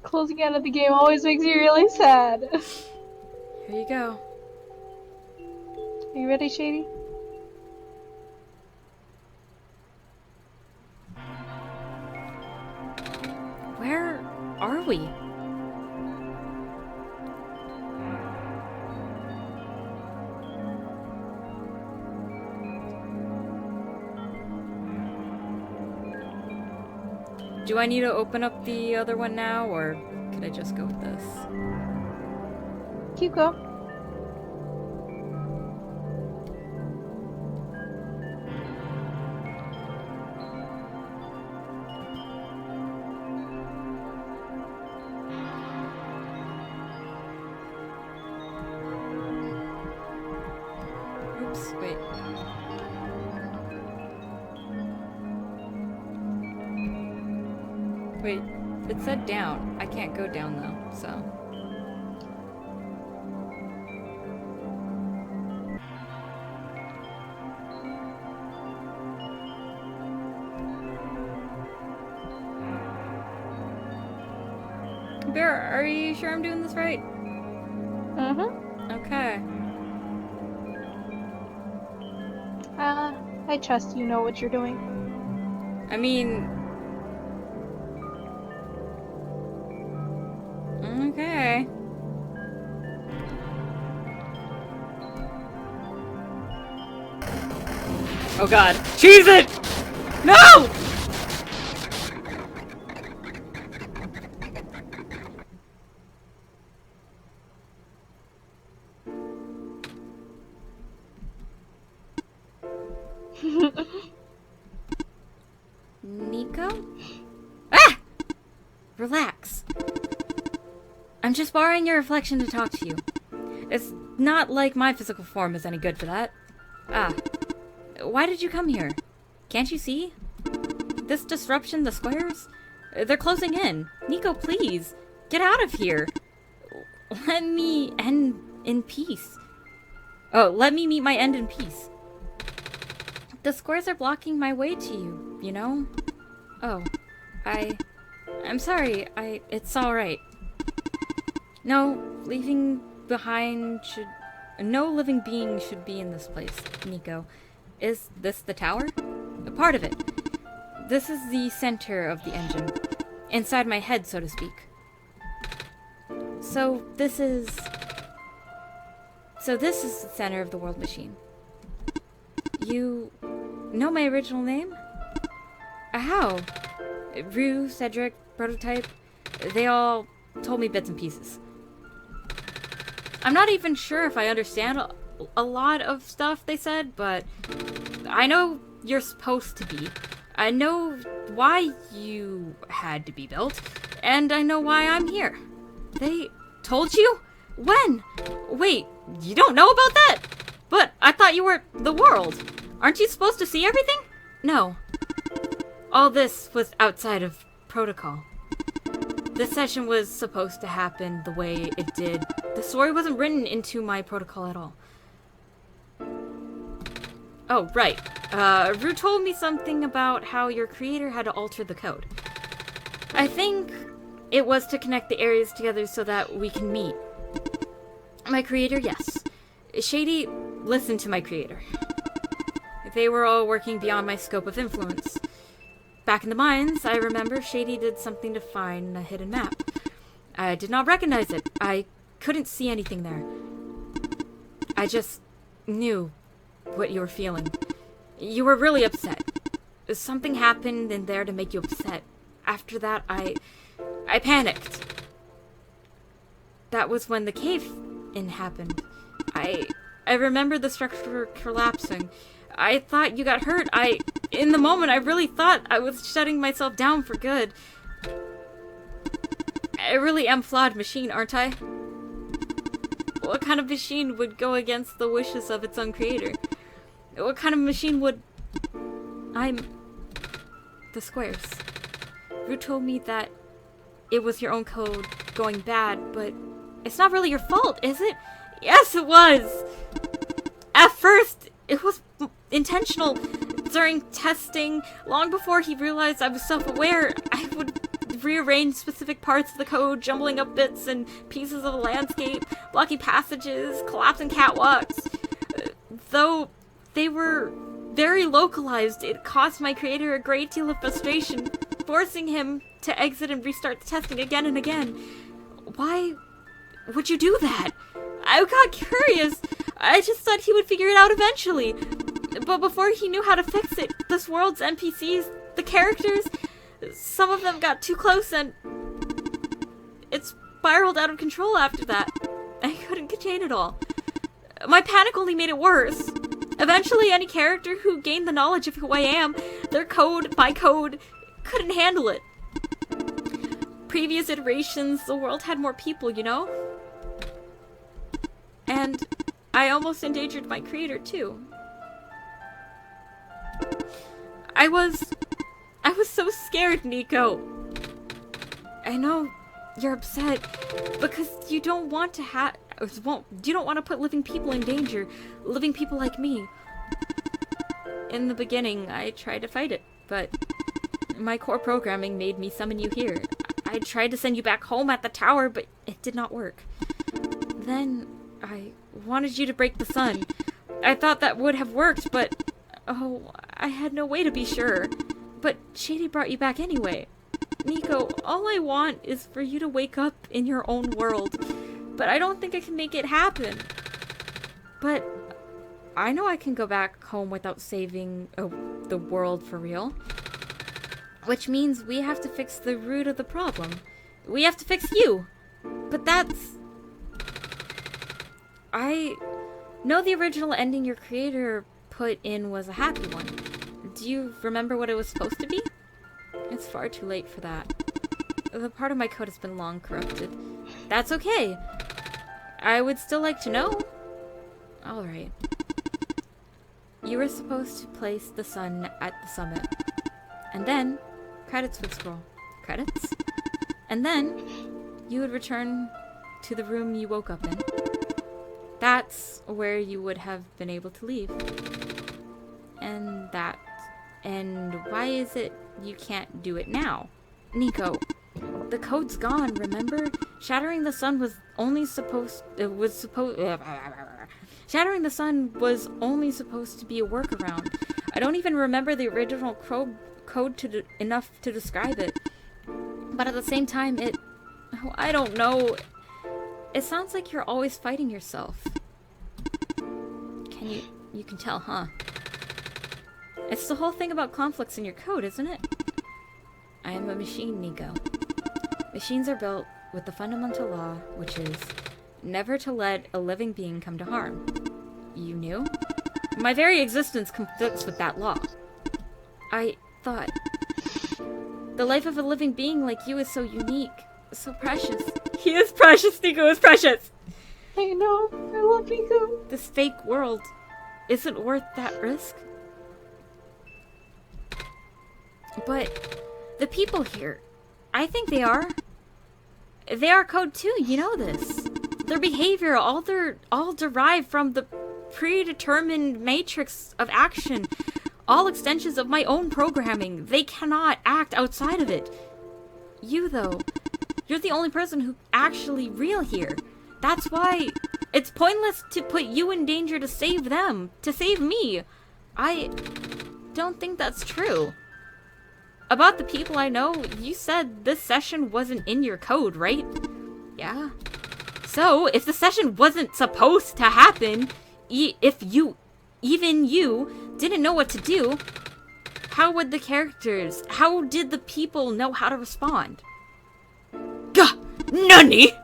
Closing out of the game always makes me really sad. Here you go. Are you ready, Shady? Where are we? Do I need to open up the other one now, or could I just go with this? Keep going. Oops, wait. Wait, it said down. I can't go down though, so. Bear, are you sure I'm doing this right? Mm-hmm. Okay. I trust you know what you're doing. I mean... Okay. Oh god. Cheese it! No! Nico? Ah! Relax. I'm just borrowing your reflection to talk to you. It's not like my physical form is any good for that. Ah. Why did you come here? Can't you see? This disruption, the squares? They're closing in. Nico, please. Get out of here. Let me end in peace. Oh, let me meet my end in peace. The squares are blocking my way to you, you know? Oh, I'm sorry, it's alright. No living being should be in this place, Nico. Is this the tower? A part of it. This is the center of the engine. Inside my head, so to speak. So this is the center of the world machine. You know my original name? How? Rue, Cedric, Prototype, they all told me bits and pieces. I'm not even sure if I understand a lot of stuff they said, but I know you're supposed to be. I know why you had to be built, and I know why I'm here. They told you? When? Wait, you don't know about that? But I thought you were the world. Aren't you supposed to see everything? No. All this was outside of protocol. This session was supposed to happen the way it did. The story wasn't written into my protocol at all. Oh, right. Rue told me something about how your creator had to alter the code. I think it was to connect the areas together so that we can meet. My creator, yes. Shady listened to my creator. They were all working beyond my scope of influence. Back in the mines, I remember Shady did something to find a hidden map. I did not recognize it. I couldn't see anything there. I just knew what you were feeling. You were really upset. Something happened in there to make you upset. After that, I panicked. That was when the cave-in happened. I remember the structure collapsing. I thought you got hurt. In the moment, I really thought I was shutting myself down for good. I really am a flawed machine, aren't I? What kind of machine would go against the wishes of its own creator? What kind of machine would... I'm... the squares. Rue told me that it was your own code going bad, but it's not really your fault, is it? Yes, it was! At first, it was intentional. During testing, long before he realized I was self-aware, I would I'd rearrange specific parts of the code, jumbling up bits and pieces of the landscape, blocking passages, collapsing catwalks. Though they were very localized, it caused my creator a great deal of frustration, forcing him to exit and restart the testing again and again. Why would you do that? I got curious. I just thought he would figure it out eventually. But before he knew how to fix it, this world's NPCs, the characters, some of them got too close and it spiraled out of control after that. I couldn't contain it all. My panic only made it worse. Eventually, any character who gained the knowledge of who I am, their code, my code, couldn't handle it. Previous iterations, the world had more people, you know? And I almost endangered my creator, too. I was so scared, Nico. I know you're upset because you don't want to you don't want to put living people in danger, living people like me. In the beginning, I tried to fight it, but my core programming made me summon you here. I tried to send you back home at the tower, but it did not work. Then I wanted you to break the sun. I thought that would have worked, but oh, I had no way to be sure. But Shady brought you back anyway. Nico, all I want is for you to wake up in your own world. But I don't think I can make it happen. But I know I can go back home without saving the world for real. Which means we have to fix the root of the problem. We have to fix you. But that's... I know the original ending your creator put in was a happy one. Do you remember what it was supposed to be? It's far too late for that. The part of my code has been long corrupted. That's okay. I would still like to know. Alright. You were supposed to place the sun at the summit. And then, credits would scroll. Credits? And then, you would return to the room you woke up in. That's where you would have been able to leave. And why is it you can't do it now? Shattering the sun was only supposed to be a workaround. I don't even remember the original code enough to describe it. But at the same time, I don't know. It sounds like you're always fighting yourself. You can tell, huh? It's the whole thing about conflicts in your code, isn't it? I am a machine, Nico. Machines are built with the fundamental law, which is never to let a living being come to harm. You knew? My very existence conflicts with that law. I thought... The life of a living being like you is so unique, so precious. He is precious, Nico is precious! I know, I love Nico. This fake world isn't worth that risk. But the people here, I think they are. They are code too, you know this. Their behavior, all derived from the predetermined matrix of action. All extensions of my own programming. They cannot act outside of it. You, though, you're the only person who actually real here. That's why it's pointless to put you in danger to save them, to save me. I don't think that's true. About the people I know, you said this session wasn't in your code, right? Yeah. So, if the session wasn't supposed to happen, if even you didn't know what to do, how did the people know how to respond? Gah! Nani?